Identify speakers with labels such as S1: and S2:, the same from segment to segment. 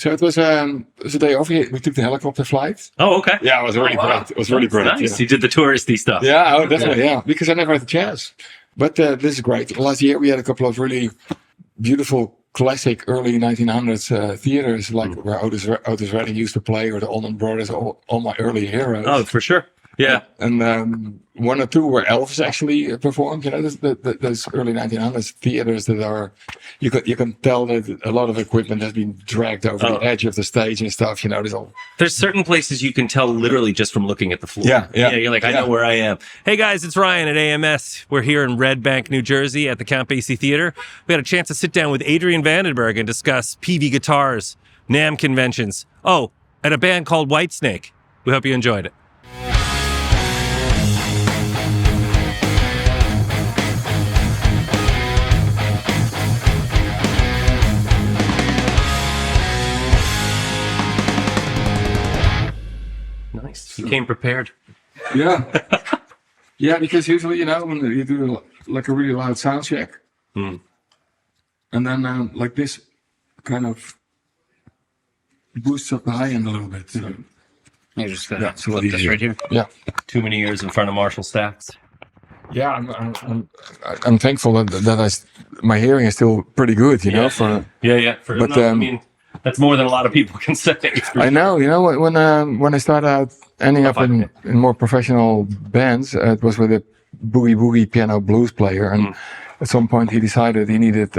S1: So it was a day off. We took the helicopter flight.
S2: Oh, okay.
S1: Yeah, it was really great. It was really great.
S2: Nice.
S1: Yeah.
S2: You did the touristy stuff.
S1: Yeah, oh, definitely. Yeah, because I never had the chance. But this is great. Last year we had a couple of really beautiful, classic early 1900s theaters, like where Otis Redding used to play, or the Allman Brothers, all my early heroes.
S2: Oh, for sure. Yeah.
S1: And one or two where Elvis actually performed. You know, those early 1900s theaters that are, you can tell that a lot of equipment has been dragged over the edge of the stage and stuff. You know,
S2: there's certain places you can tell literally just from looking at the floor.
S1: Yeah.
S2: You're like, I know where I am. Hey guys, it's Ryan at AMS. We're here in Red Bank, New Jersey at the Count Basie Theater. We had a chance to sit down with Adrian Vandenberg and discuss Peavey Guitars, NAMM conventions. Oh, and a band called Whitesnake. We hope you enjoyed it. Nice. You came prepared.
S1: Yeah. Yeah, because usually, you know, when you do like a really loud sound check, and then like this kind of boosts up the high end a little bit. So.
S3: You just flip this right here.
S1: Yeah.
S2: Too many years in front of Marshall stacks.
S1: Yeah, I'm thankful that my hearing is still pretty good, you know.
S2: I mean, that's more than a lot of people can say.
S1: I know, you know, when I started out ending up in more professional bands, it was with a boogie piano blues player, and at some point he decided he needed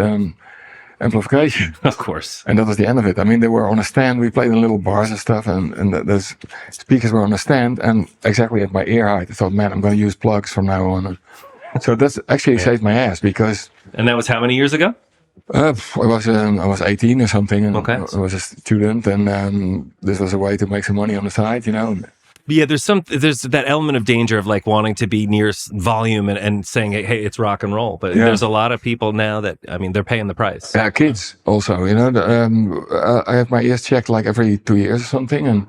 S1: amplification.
S2: Of course.
S1: And that was the end of it. I mean, they were on a stand. We played in little bars and stuff, and those speakers were on a stand, and exactly at my ear height. I thought, man, I'm going to use plugs from now on. So that's actually saved my ass, because.
S2: And that was how many years ago?
S1: I was 18 or something, and
S2: okay.
S1: I was a student, and this was a way to make some money on the side, you know.
S2: Yeah, there's that element of danger of like wanting to be near volume and saying, hey, it's rock and roll. But there's a lot of people now that, I mean, they're paying the price.
S1: Yeah, kids also, you know. I have my ears checked like every 2 years or something, and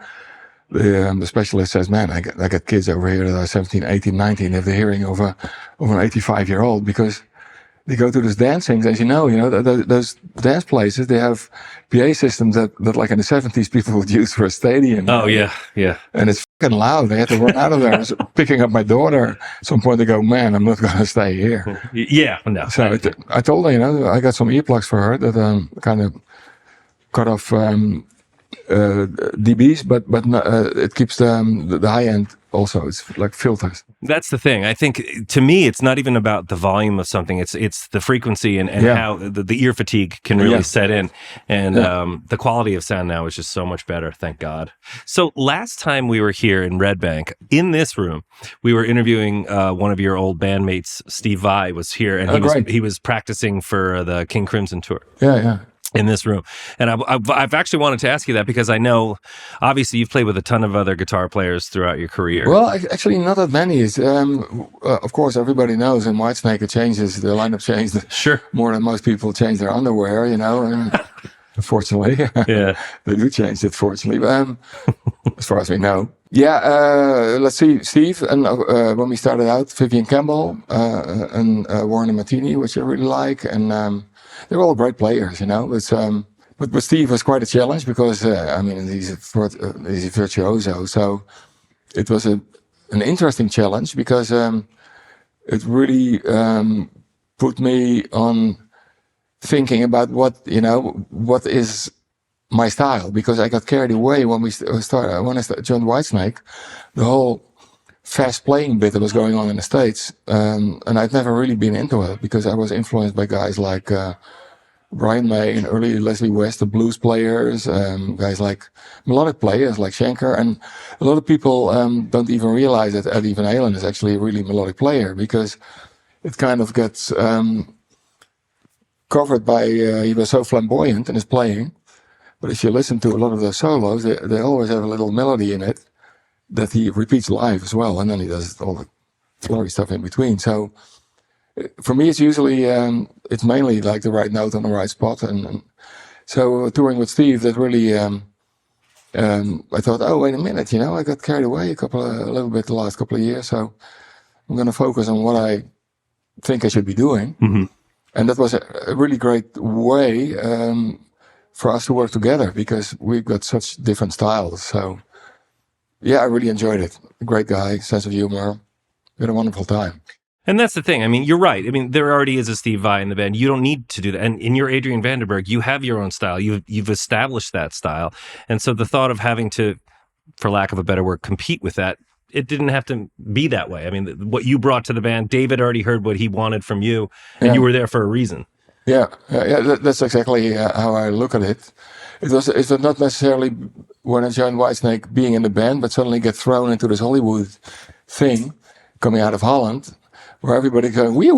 S1: the specialist says, man, I got kids over here that are 17, 18, 19, they have the hearing of an 85-year-old, because they go to those dancings, as you know, those dance places, they have PA systems that like in the 70s people would use for a stadium.
S2: Oh, yeah.
S1: And it's fucking loud. They had to run out of there. I was picking up my daughter. At some point they go, man, I'm not going to stay here.
S2: Yeah, no.
S1: So I told her, you know, I got some earplugs for her that kind of cut off dBs, but it keeps the high end also. It's like filters.
S2: That's the thing. I think to me, it's not even about the volume of something. It's the frequency and how the ear fatigue can really set in. And the quality of sound now is just so much better. Thank God. So last time we were here in Red Bank, in this room, we were interviewing one of your old bandmates, Steve Vai, was here, and he was practicing for the King Crimson tour.
S1: Yeah.
S2: In this room. And I've actually wanted to ask you that because I know, obviously, you've played with a ton of other guitar players throughout your career.
S1: Well, actually, not that many. Of course, everybody knows in Whitesnake it changes, the lineup changed more than most people change their underwear, you know. Unfortunately. Yeah. They do change it, fortunately. As far as we know. Yeah, let's see, Steve, and when we started out, Vivian Campbell and Warren and Martini, which I really like, and they're all great players, you know. It's, but Steve was quite a challenge because, I mean, he's a virtuoso. So it was an interesting challenge because it really put me on thinking about what is my style. Because I got carried away when I joined Whitesnake, the whole fast playing bit that was going on in the States. And I'd never really been into it because I was influenced by guys like Brian May and early Leslie West, the blues players, guys like melodic players like Schenker. And a lot of people don't even realize that Eddie Van Halen is actually a really melodic player because it kind of gets covered by, he was so flamboyant in his playing. But if you listen to a lot of those solos, they always have a little melody in it that he repeats live as well, and then he does all the flowery stuff in between. So for me, it's usually it's mainly like the right note on the right spot, and so touring with Steve, that really I thought, oh wait a minute, you know, I got carried away a little bit the last couple of years, so I'm going to focus on what I think I should be doing, and that was a really great way for us to work together because we've got such different styles. So yeah, I really enjoyed it. Great guy, sense of humor. We had a wonderful time.
S2: And that's the thing. I mean, you're right. I mean, there already is a Steve Vai in the band. You don't need to do that. And in your Adrian Vandenberg, you have your own style. You've established that style. And so the thought of having to, for lack of a better word, compete with that, it didn't have to be that way. I mean, what you brought to the band, David already heard what he wanted from you, and you were there for a reason.
S1: Yeah, that's exactly how I look at it. It was not necessarily when I joined Whitesnake being in the band, but suddenly get thrown into this Hollywood thing coming out of Holland, where everybody going wee,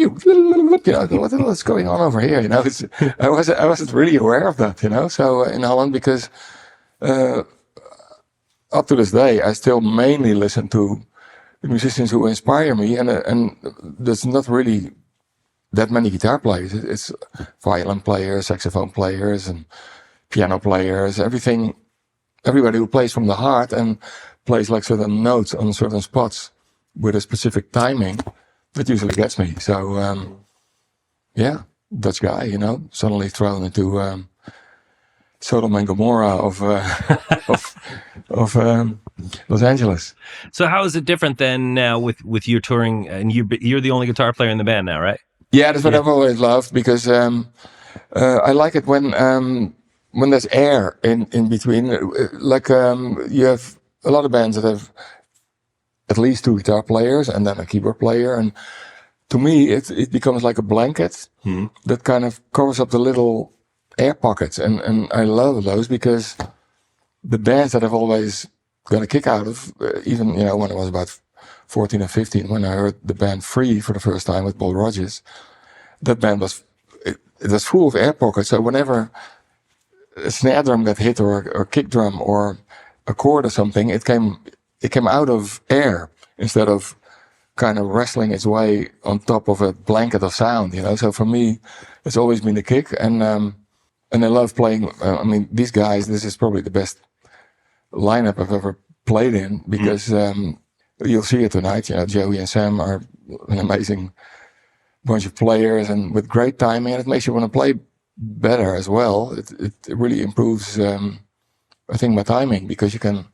S1: what's going on over here? I wasn't really aware of that, So in Holland, because up to this day, I still mainly listen to the musicians who inspire me, and there's not really that many guitar players. It's violin players, saxophone players, and piano players. Everybody who plays from the heart and plays like certain notes on certain spots with a specific timing, that usually gets me. So, yeah, Dutch guy, suddenly thrown into Sodom and Gomorrah of Los Angeles.
S2: So how is it different then now with your touring? And you're the only guitar player in the band now, right?
S1: Yeah, that's what I've always loved, because I like it when there's air in between. You have a lot of bands that have at least 2 guitar players and then a keyboard player, and to me it becomes like a blanket that kind of covers up the little air pockets, and I love those, because the bands that I've always got a kick out of, even when I was about 14 or 15, when I heard the band Free for the first time with Paul Rodgers, that band was full of air pockets. So whenever a snare drum got hit, or kick drum, or a chord or something, it came out of air instead of kind of wrestling its way on top of a blanket of sound. So for me, it's always been the kick, and I love playing. These guys, this is probably the best lineup I've ever played in, because you'll see it tonight. Joey and Sam are an amazing bunch of players, and with great timing, and it makes you want to play better as well. It really improves, I think, my timing, because you can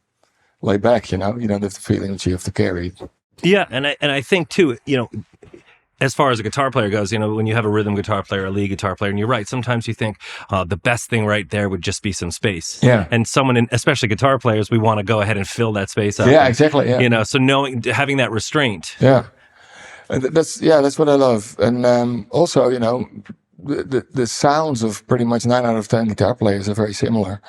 S1: lay back. You don't have the feeling that you have to carry it.
S2: Yeah, and I think too, as far as a guitar player goes, when you have a rhythm guitar player, a lead guitar player, and you're right, sometimes you think the best thing right there would just be some space.
S1: Yeah.
S2: And especially guitar players, we want to go ahead and fill that space up.
S1: Yeah, exactly. Yeah.
S2: So having that restraint.
S1: Yeah. That's what I love. And also, the sounds of pretty much 9 out of 10 guitar players are very similar.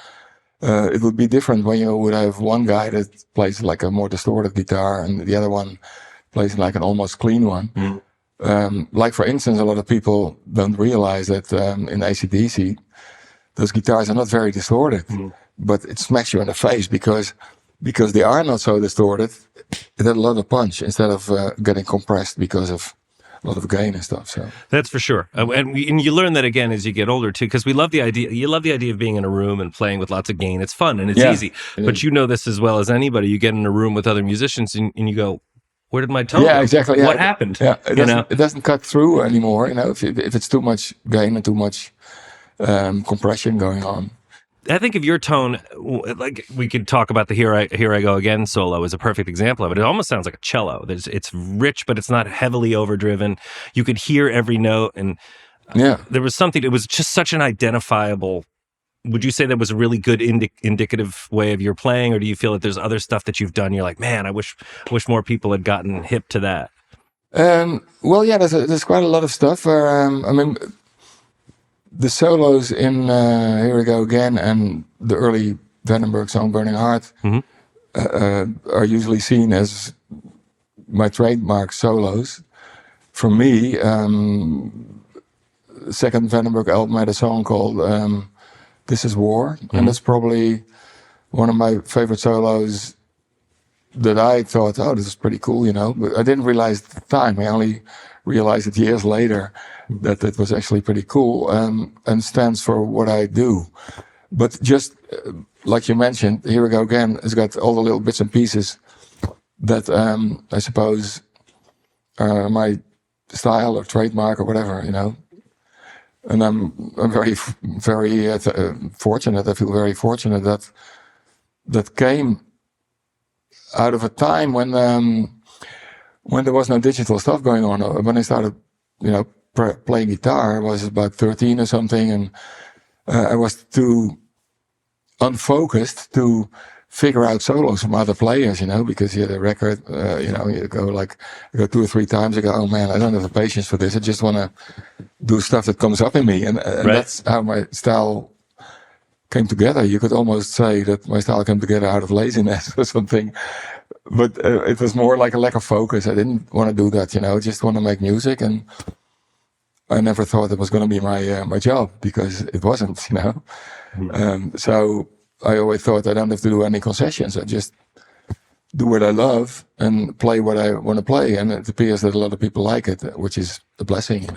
S1: It would be different when you would have one guy that plays like a more distorted guitar and the other one plays like an almost clean one. Like for instance, a lot of people don't realize that in AC/DC, those guitars are not very distorted, but it smacks you in the face because they are not so distorted. It had a lot of punch instead of getting compressed because of a lot of gain and stuff. So
S2: that's for sure, and you learn that again as you get older too, because we love the idea. You love the idea of being in a room and playing with lots of gain. It's fun and it's easy. But this as well as anybody. You get in a room with other musicians and you go, where did my tone go?
S1: Exactly.
S2: What happened?
S1: Yeah, it doesn't cut through anymore. If it's too much gain and too much compression going on.
S2: I think of your tone, like we could talk about the Here I Go Again solo as a perfect example of it. It almost sounds like a cello. It's rich, but it's not heavily overdriven. You could hear every note, and there was something. It was just such an identifiable. Would you say that was a really good indicative way of your playing, or do you feel that there's other stuff that you've done? You're like, man, I wish more people had gotten hip to that.
S1: Well, yeah, there's quite a lot of stuff where the solos in Here We Go Again and the early Vandenberg song Burning Heart are usually seen as my trademark solos. For me, second Vandenberg album had a song called This Is War, and that's probably one of my favorite solos that I thought, oh, this is pretty cool, but I didn't realize at the time. I only realized it years later that it was actually pretty cool, and stands for what I do. But just like you mentioned, Here We Go Again has got all the little bits and pieces that I suppose are my style or trademark or whatever, And I'm very fortunate. I feel very fortunate that came out of a time when there was no digital stuff going on. When I started, playing guitar, I was about 13 or something, and I was too unfocused to figure out solos from other players, because you had a record, you go 2 or 3 times, you go, oh man, I don't have the patience for this. I just want to do stuff that comes up in me. And that's how my style came together. You could almost say that my style came together out of laziness or something. But it was more like a lack of focus. I didn't want to do that, I just want to make music. And I never thought it was going to be my job, because it wasn't, So I always thought I don't have to do any concessions. I just do what I love and play what I want to play. And it appears that a lot of people like it, which is a blessing,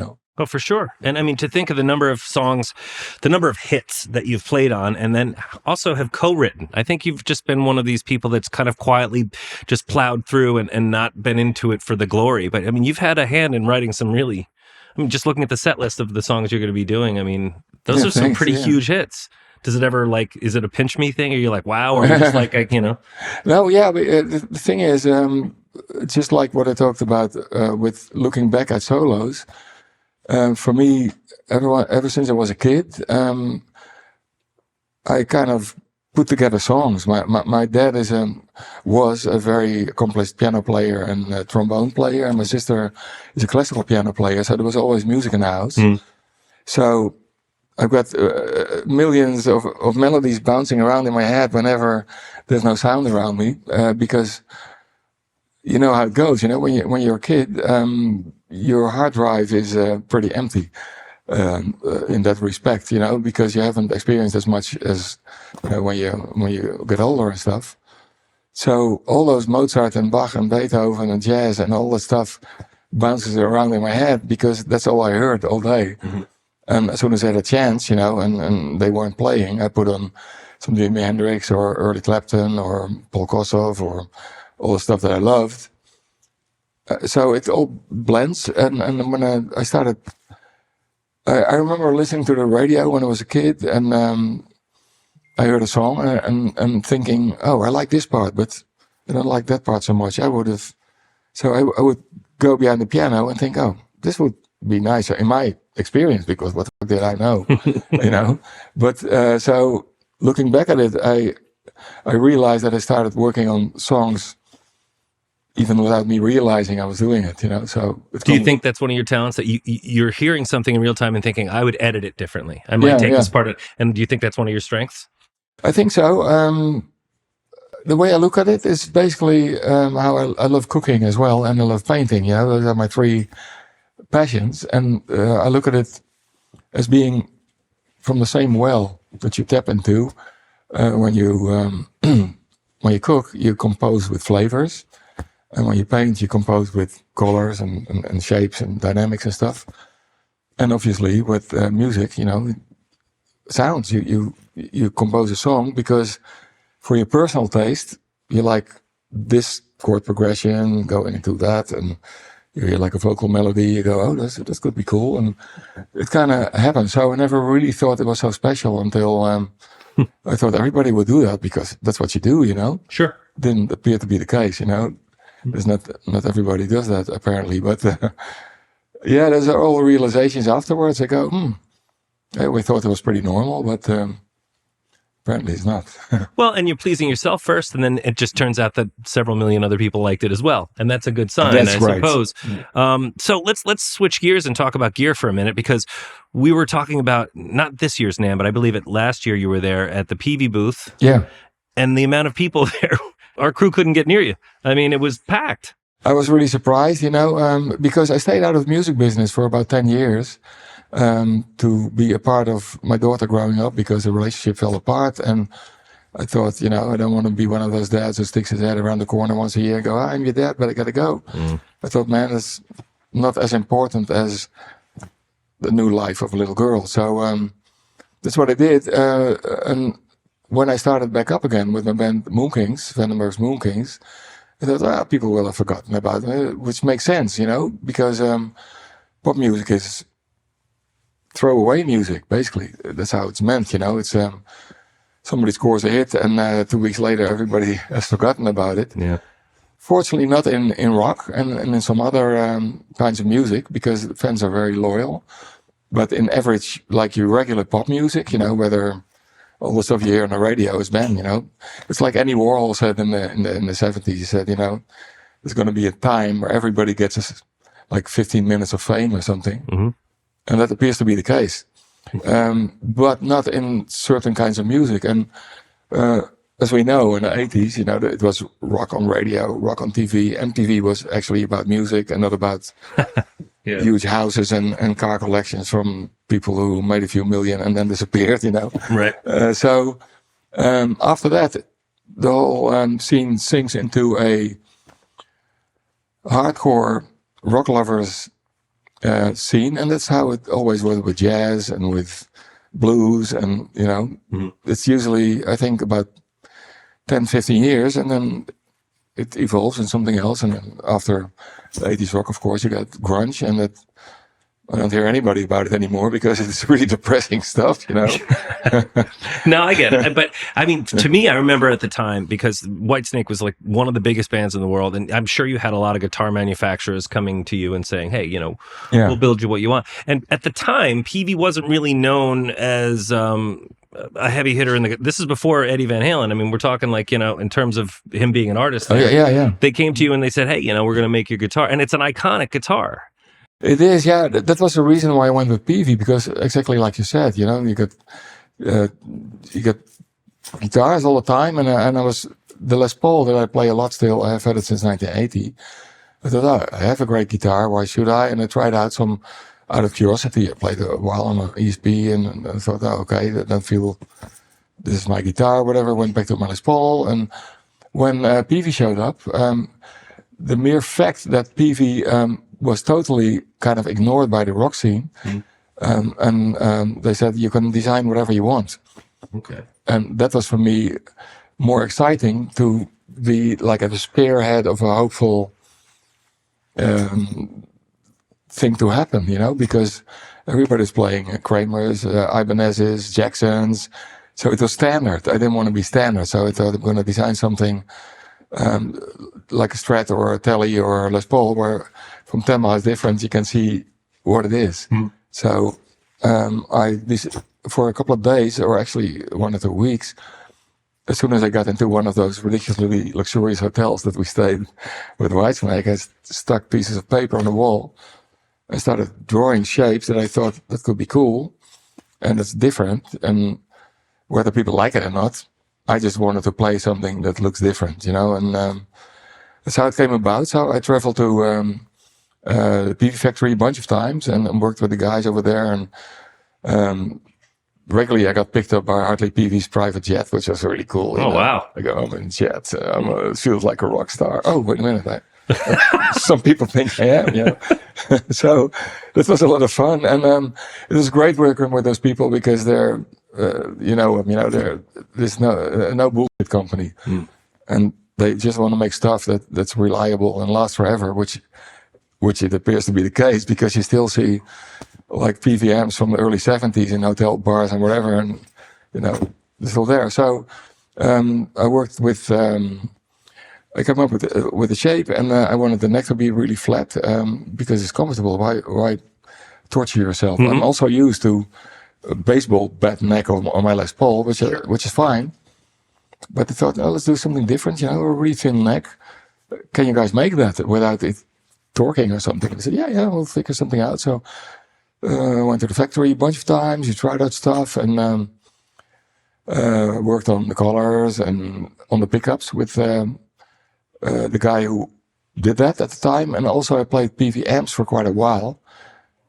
S2: Oh, for sure. And I mean, to think of the number of songs, the number of hits that you've played on, and then also have co-written. I think you've just been one of these people that's kind of quietly just plowed through and not been into it for the glory. But I mean, you've had a hand in writing some really, just looking at the set list of the songs you're going to be doing, I mean, those are some pretty huge hits. Does it ever is it a pinch me thing? Or you're like, wow, or you're just like,
S1: No, yeah, but the thing is, just like what I talked about with looking back at solos, for me, ever since I was a kid, I kind of put together songs. My dad was a very accomplished piano player and a trombone player, and my sister is a classical piano player, so there was always music in the house. So I've got millions of melodies bouncing around in my head whenever there's no sound around me, because you know how it goes. When you're a kid, your hard drive is pretty empty in that respect. Because you haven't experienced as much as when you get older and stuff. So all those Mozart and Bach and Beethoven and jazz and all that stuff bounces around in my head, because that's all I heard all day. And as soon as I had a chance, and they weren't playing, I put on some Jimi Hendrix or early Clapton or Paul Kossoff or all the stuff that I loved. So it all blends. And when I started, I remember listening to the radio when I was a kid, and I heard a song and thinking, oh, I like this part, but I don't like that part so much. I would go behind the piano and think, oh, this would be nicer in my experience, because what the fuck did I know, But so looking back at it, I realized that I started working on songs even without me realizing I was doing it, So
S2: do you think that's one of your talents, that you're hearing something in real time and thinking, I would edit it differently? I might take this part of it. And do you think that's one of your strengths?
S1: I think so. The way I look at it is basically how I love cooking as well, and I love painting. Those are my 3 passions, and I look at it as being from the same well that you tap into when you cook. You compose with flavors, and when you paint, you compose with colors and shapes and dynamics and stuff. And obviously, with music, sounds. You compose a song because, for your personal taste, you like this chord progression, go into that, and you hear like a vocal melody, you go, oh, this could be cool. And it kind of happened. So I never really thought it was so special until I thought everybody would do that because that's what you do,
S2: Sure.
S1: Didn't appear to be the case, There's not everybody does that, apparently. But yeah, those are all realizations afterwards. I go, we thought it was pretty normal, but apparently it's not.
S2: Well, and you're pleasing yourself first, and then it just turns out that several million other people liked it as well, and that's a good sign, I suppose. So let's switch gears and talk about gear for a minute, because we were talking about not this year's NAMM, but I believe last year you were there at the Peavey booth.
S1: Yeah,
S2: and the amount of people there, our crew couldn't get near you. I mean, it was packed.
S1: I was really surprised, because I stayed out of the music business for about 10 years. To be a part of my daughter growing up, because the relationship fell apart, and I thought, I don't want to be one of those dads who sticks his head around the corner once a year and go, I'm your dad, but I gotta go. I thought, man, it's not as important as the new life of a little girl. So that's what I did. And when I started back up again with my band Moonkings, Vandenberg's Moonkings, I thought, people will have forgotten about it, which makes sense, because pop music is throw away music. Basically, that's how it's meant. It's somebody scores a hit, and 2 weeks later, everybody has forgotten about it.
S2: Yeah.
S1: Fortunately, not in rock and in some other kinds of music, because the fans are very loyal. But in average, like your regular pop music, whether all the stuff you hear on the radio is banned. It's like Andy Warhol said in the 70s. He said, there's going to be a time where everybody gets like 15 minutes of fame or something, and that appears to be the case. But not in certain kinds of music. And as we know, in the 80s, it was rock on radio, rock on TV. MTV was actually about music and not about huge houses and car collections from people who made a few million and then disappeared,
S2: Right.
S1: So after that, the whole scene sinks into a hardcore rock lovers scene, and that's how it always was with jazz and with blues, and it's usually, I think, about 10, 15 years, and then it evolves into something else. And then after the 80s rock, of course, you got grunge, and that I don't hear anybody about it anymore because it's really depressing stuff,
S2: No, I get it. But I mean, to me, I remember at the time, because Whitesnake was like one of the biggest bands in the world. And I'm sure you had a lot of guitar manufacturers coming to you and saying, hey, we'll build you what you want. And at the time, Peavey wasn't really known as a heavy hitter this is before Eddie Van Halen. I mean, we're talking like, in terms of him being an artist.
S1: Yeah.
S2: They came to you and they said, hey, we're going to make your guitar. And it's an iconic guitar.
S1: It is, yeah. That was the reason why I went with Peavey, because exactly like you said, you got guitars all the time, and I was the Les Paul that I play a lot still. I've had it since 1980. I thought, I have a great guitar. Why should I? And I tried out some out of curiosity. I played a while on an ESP, and I thought, okay, then feel this is my guitar. Whatever. Went back to my Les Paul, and when Peavey showed up, the mere fact that Peavey was totally kind of ignored by the rock scene. And they said, you can design whatever you want.
S2: Okay.
S1: And that was for me more exciting, to be like at the spearhead of a hopeful thing to happen, because everybody's playing Kramer's, Ibanez's, Jackson's. So it was standard. I didn't want to be standard. So I thought I'm going to design something like a Strat or a Tele or a Les Paul, where from 10 miles difference you can see what it is. So for a couple of days, or actually 1 or 2 weeks, as soon as I got into one of those ridiculously luxurious hotels that we stayed with Whitesnake, I stuck pieces of paper on the wall. I started drawing shapes that I thought that could be cool, and it's different, and whether people like it or not, I just wanted to play something that looks different, and that's how it came about. So I traveled to the Peavey factory a bunch of times and worked with the guys over there, and regularly I got picked up by Hartley Peavey's private jet, which was really cool.
S2: Wow.
S1: I go, I'm in jet. It feels like a rock star. Oh, wait a minute. Some people think I am, So that was a lot of fun. And it was great working with those people, because they're, there's no bullshit company. And they just want to make stuff that's reliable and lasts forever, which it appears to be the case, because you still see like Peavey amps from the early 70s in hotel bars and whatever, and they're still there. So I worked with I came up with a shape, and I wanted the neck to be really flat, because it's comfortable. Why torture yourself? I'm also used to a baseball bat neck on my Les Paul, which is fine. But I thought, let's do something different. A really thin neck. Can you guys make that without it torquing or something? I said, yeah, we'll figure something out. So I went to the factory a bunch of times. You tried out stuff, and worked on the collars and on the pickups with the guy who did that at the time. And also I played Peavey amps for quite a while,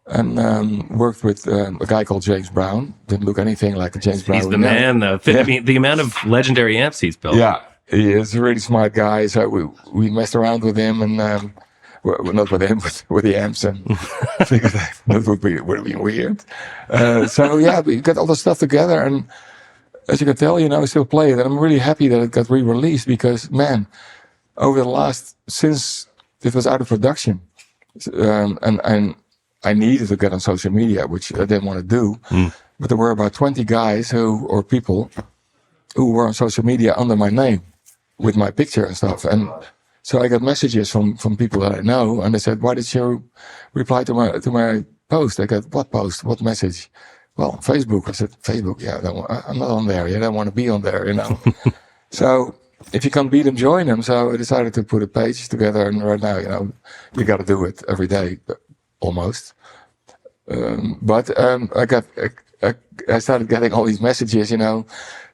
S1: and worked with a guy called James Brown. Didn't look anything like a James Brown.
S2: He's the man, though. I mean, the amount of legendary amps he's built.
S1: Yeah, he is a really smart guy. So we messed around with him, and well, not with him, but with the amps, and figured that would be weird. So yeah, we got all the stuff together, and as you can tell, I still play it, and I'm really happy that it got re-released, because man, over the since it was out of production, and I needed to get on social media, which I didn't want to do. But there were about 20 guys or people who were on social media under my name with my picture and stuff. And so I got messages from people that I know, and they said, "Why did you reply to my post?" I got, "What post? What message?" "Well, Facebook." I said, "Facebook? Yeah, I'm not on there. I don't want to be on there, you know." So if you can't beat them, join them. So I decided to put a page together, and right now, you know, you got to do it every day, almost. But I started getting all these messages, you know.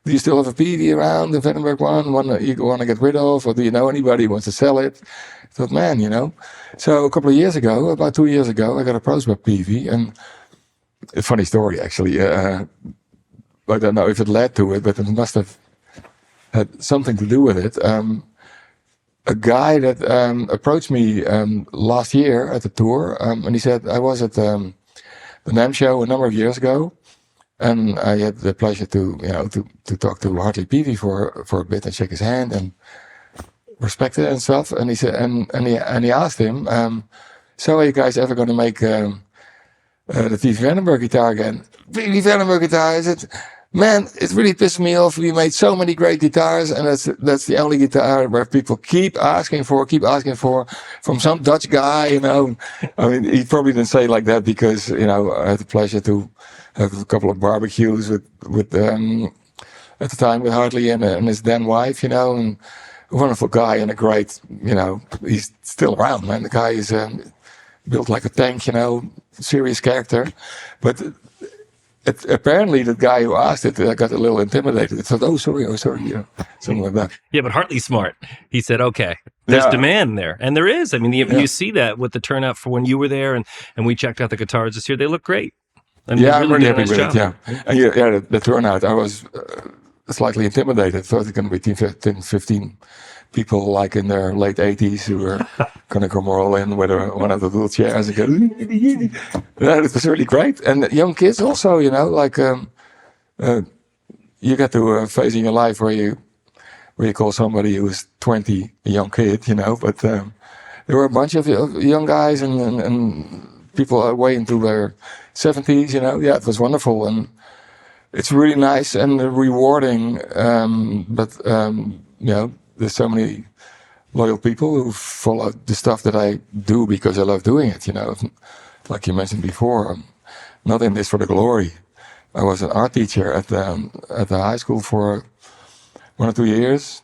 S1: "Do you still have a Peavey around, the Vandenberg one you want to get rid of? Or do you know anybody who wants to sell it?" I thought, man, you know. So a couple of years ago, about 2 years ago, I got approached by Peavey. And a funny story, actually. I don't know if it led to it, but it must have had something to do with it. A guy that approached me last year at the tour, and he said, I was at the NAMM show a number of years ago. And I had the pleasure to talk to Hartley Peavey for a bit and shake his hand and respect it and stuff. And he said, and he asked him, "So are you guys ever going to make the Peavey Vandenberg guitar again?" "Peavey Vandenberg guitar, is it? Man, it really pissed me off. We made so many great guitars, and that's the only guitar where people keep asking for from some Dutch guy, you know." I mean, he probably didn't say it like that because, you know, I had the pleasure to have a couple of barbecues with at the time with Hartley and his then wife, you know, and a wonderful guy and a great, you know, he's still around, man. The guy is built like a tank, you know, serious character. But apparently the guy who asked it got a little intimidated. He thought, oh, sorry, you know, something like that.
S2: Yeah, but Hartley's smart. He said, okay, there's demand there. And there is. I mean, you see that with the turnout for when you were there, and we checked out the guitars this year. They look great. I mean,
S1: I'm really happy with it, yeah. And the turnout, I was slightly intimidated. I thought it was going to be 10, 15 people like in their late 80s who were going to come all in with one of the little chairs and go, yeah, it was really great. And young kids also, you know, like you get to a phase in your life where you call somebody who is 20 a young kid, you know, but there were a bunch of young guys and people way into their 70s, you know. Yeah, it was wonderful, and it's really nice and rewarding. But you know, there's so many loyal people who follow the stuff that I do because I love doing it. You know, like you mentioned before, I'm not in this for the glory. I was an art teacher at the high school for 1 or 2 years,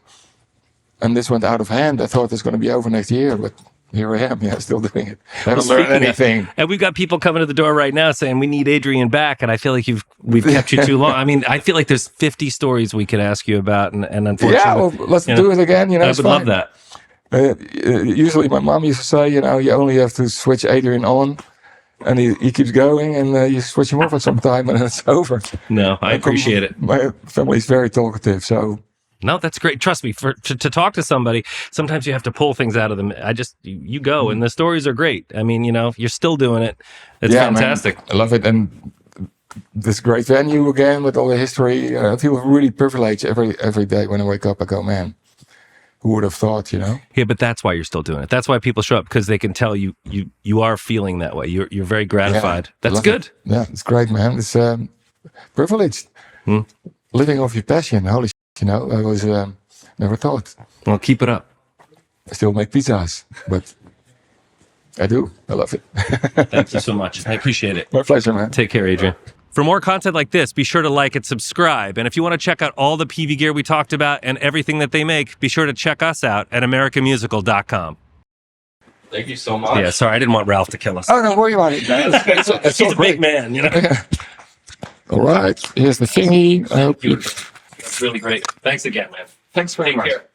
S1: and this went out of hand. I thought it's going to be over next year, but here I am, still doing it. I haven't learned anything.
S2: And we've got people coming to the door right now saying, we need Adrian back. And I feel like we've kept you too long. I mean, I feel like there's 50 stories we could ask you about. And unfortunately.
S1: Yeah, well, let's do it again. You know,
S2: I would love that.
S1: Usually my mom used to say, you know, you only have to switch Adrian on. And he keeps going, and you switch him off at some time, and then it's over. No, I appreciate it. My family is very talkative, so. No, that's great. Trust me, to talk to somebody, sometimes you have to pull things out of them. You go, and the stories are great. I mean, you know, you're still doing it. It's fantastic. Man, I love it. And this great venue again with all the history. I feel really privileged every day when I wake up. I go, man, who would have thought, you know? Yeah, but that's why you're still doing it. That's why people show up, because they can tell you are feeling that way. You're very gratified. Yeah, that's good. Yeah, it's great, man. It's privileged. Living off your passion. Holy shit. You know, I was never thought. Well, keep it up. I still make pizzas, but I do. I love it. Thank you so much. I appreciate it. My pleasure, man. Take care, Adrian. For more content like this, be sure to like and subscribe. And if you want to check out all the Peavey gear we talked about and everything that they make, be sure to check us out at americamusical.com. Thank you so much. Yeah, sorry, I didn't want Ralph to kill us. Oh, don't worry about it. He's a big man, you know. All right, here's the thingy. I hope you. That's really great. Thanks again, man. Thanks very much. Take care.